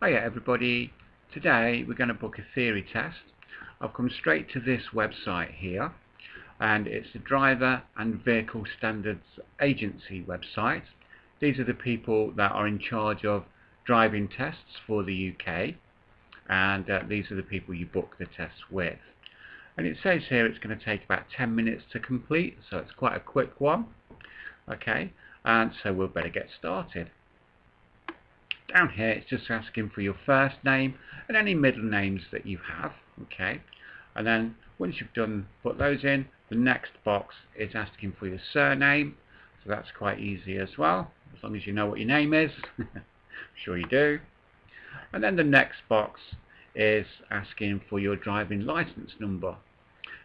Hiya everybody, today we're going to book a theory test. I've come straight to this website here, and it's the Driver and Vehicle Standards Agency website. These are the people that are in charge of driving tests for the UK, and these are the people you book the tests with. And it says here it's going to take about 10 minutes to complete, so it's quite a quick one. Okay, and so we'll better get started. Down here it's just asking for your first name and any middle names that you have, okay, and then once you've put those in, the next box is asking for your surname, so that's quite easy as well, as long as you know what your name is. I'm sure you do. And then the next box is asking for your driving license number,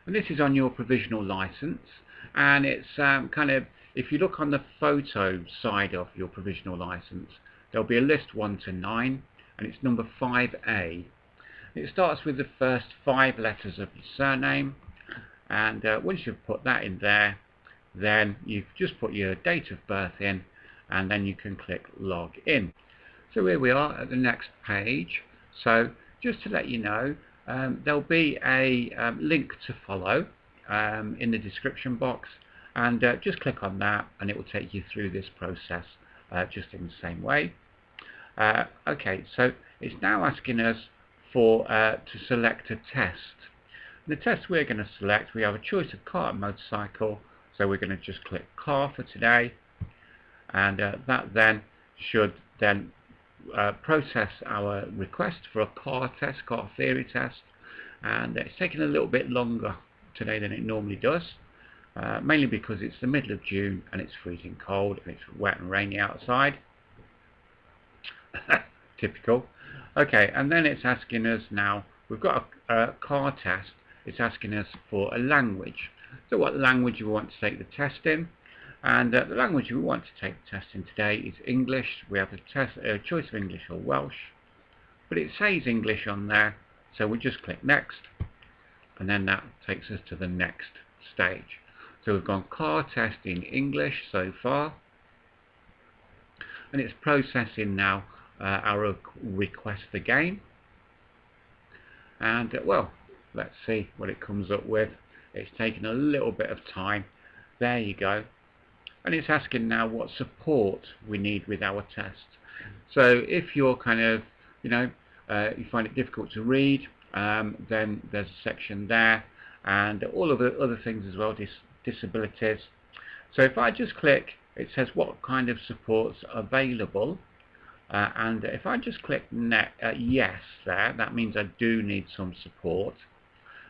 and this is on your provisional license, and it's kind of, if you look on the photo side of your provisional license, there'll be a list 1 to 9, and it's number 5A. It starts with the first 5 letters of your surname, and once you've put that in there, then you just put your date of birth in, and then you can click log in. So here we are at the next page. So just to let you know, there'll be a link to follow in the description box, and just click on that and it will take you through this process just in the same way. Okay, so it's now asking us for to select a test. And the test we're going to select, we have a choice of car and motorcycle, so we're going to just click car for today, and that then should then process our request for a car theory test, and it's taking a little bit longer today than it normally does, mainly because it's the middle of June and it's freezing cold and it's wet and rainy outside. Typical. Okay, and then it's asking us now, we've got a car test, it's asking us for a language. So what language we want to take the test in, and the language we want to take the test in today is English. We have a choice of English or Welsh, but it says English on there, so we just click next, and then that takes us to the next stage. So we've gone car test in English so far, and it's processing now our request again, and well, let's see what it comes up with. It's taken a little bit of time. There you go, and it's asking now what support we need with our test. So if you're kind of, you find it difficult to read, then there's a section there, and all of the other things as well, disabilities. So if I just click, it says what kind of supports are available, and if I just click yes there, that means I do need some support.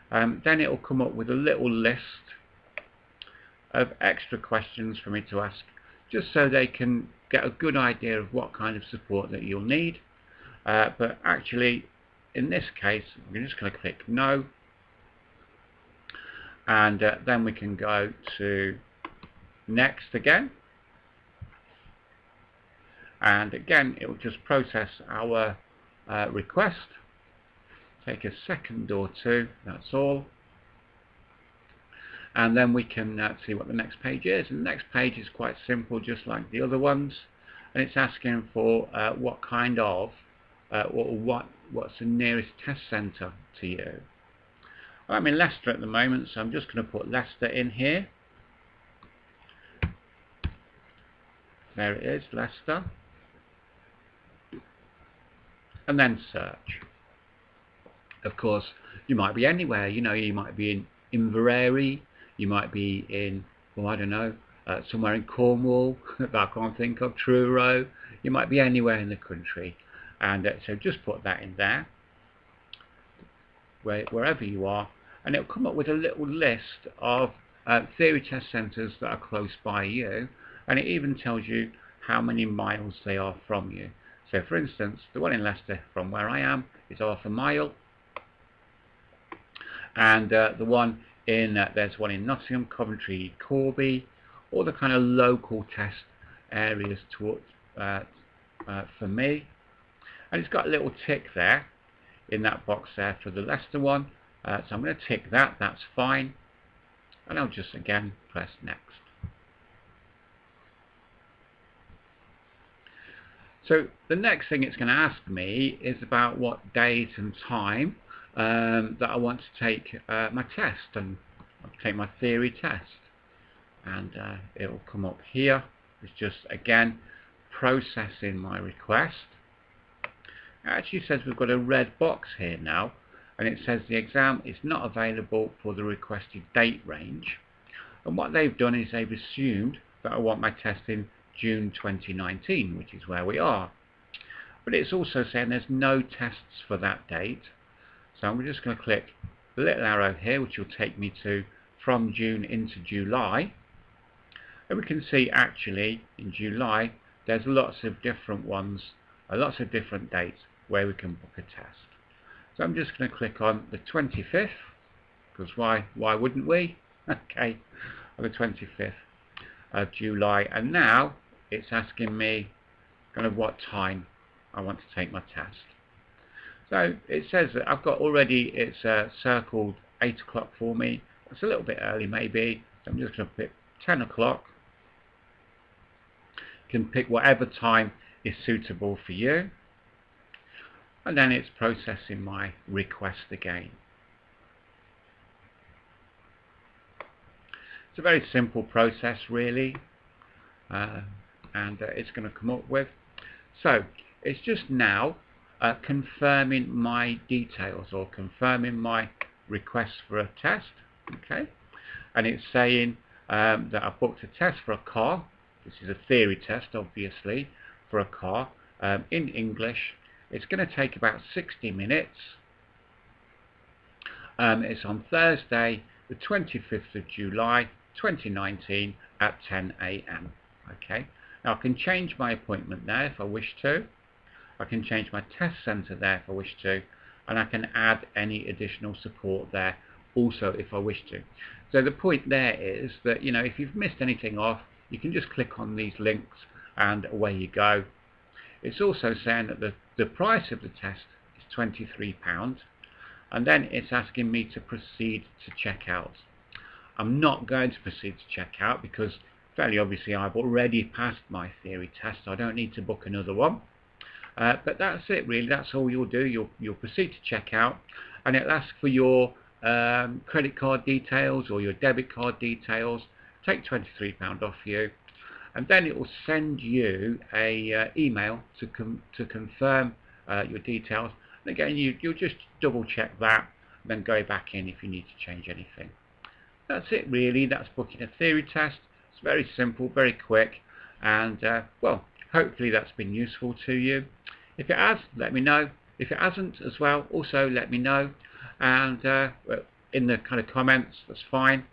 Then it will come up with a little list of extra questions for me to ask, just so they can get a good idea of what kind of support that you'll need. But actually, in this case, we're just going to click no, and then we can go to next again. And again, it will just process our request. Take a second or two, that's all. And then we can see what the next page is. And the next page is quite simple, just like the other ones. And it's asking for what kind of, what's the nearest test centre to you. I'm in Leicester at the moment, so I'm just going to put Leicester in here. There it is, Leicester. And then search. Of course, you might be anywhere. You might be in Inverary, you might be in, well, I don't know, somewhere in Cornwall that I can't think of, Truro. You might be anywhere in the country, and so just put that in there, wherever you are, and it'll come up with a little list of theory test centres that are close by you, and it even tells you how many miles they are from you. So for instance, the one in Leicester from where I am is half a mile, and the one in there's one in Nottingham, Coventry, Corby, all the kind of local test areas for me. And it's got a little tick there in that box there for the Leicester one, so I'm going to tick that, that's fine, and I'll just again press next. So the next thing it's going to ask me is about what date and time that I want to take my test, and I'll take my theory test. And it will come up here. It's just, again, processing my request. It actually says we've got a red box here now, and it says the exam is not available for the requested date range. And what they've done is they've assumed that I want my test in June 2019, which is where we are. But it's also saying there's no tests for that date. So I'm just going to click the little arrow here, which will take me to from June into July. And we can see actually in July there's lots of different ones, lots of different dates where we can book a test. So I'm just going to click on the 25th, because why wouldn't we? Okay, on the 25th of July, and now it's asking me kind of what time I want to take my test. So it says that I've got already, it's circled 8 o'clock for me. It's a little bit early maybe, so I'm just going to pick 10 o'clock. You can pick whatever time is suitable for you, and then it's processing my request again. It's a very simple process really, and it's going to come up with. So it's just now confirming my details, or confirming my request for a test. Okay, and it's saying that I've booked a test for a car. This is a theory test, obviously, for a car in English. It's going to take about 60 minutes. It's on Thursday, the 25th of July 2019 at 10 AM. Okay, now I can change my appointment there if I wish to. I can change my test centre there if I wish to, and I can add any additional support there also if I wish to. So the point there is that, you know, if you've missed anything off, you can just click on these links and away you go. It's also saying that the price of the test is £23, and then it's asking me to proceed to check out. I'm not going to proceed to check out because fairly obviously I've already passed my theory test, so I don't need to book another one. But that's it really, that's all you'll do. You'll proceed to check out, and it'll ask for your credit card details or your debit card details, take £23 off you, and then it will send you a email to confirm your details. And again, you'll just double check that, and then go back in if you need to change anything. That's it really, that's booking a theory test. It's very simple, very quick, and well, hopefully that's been useful to you. If it has, let me know. If it hasn't as well, also let me know, and in the kind of comments, that's fine.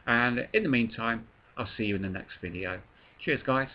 And in the meantime, I'll see you in the next video. Cheers guys.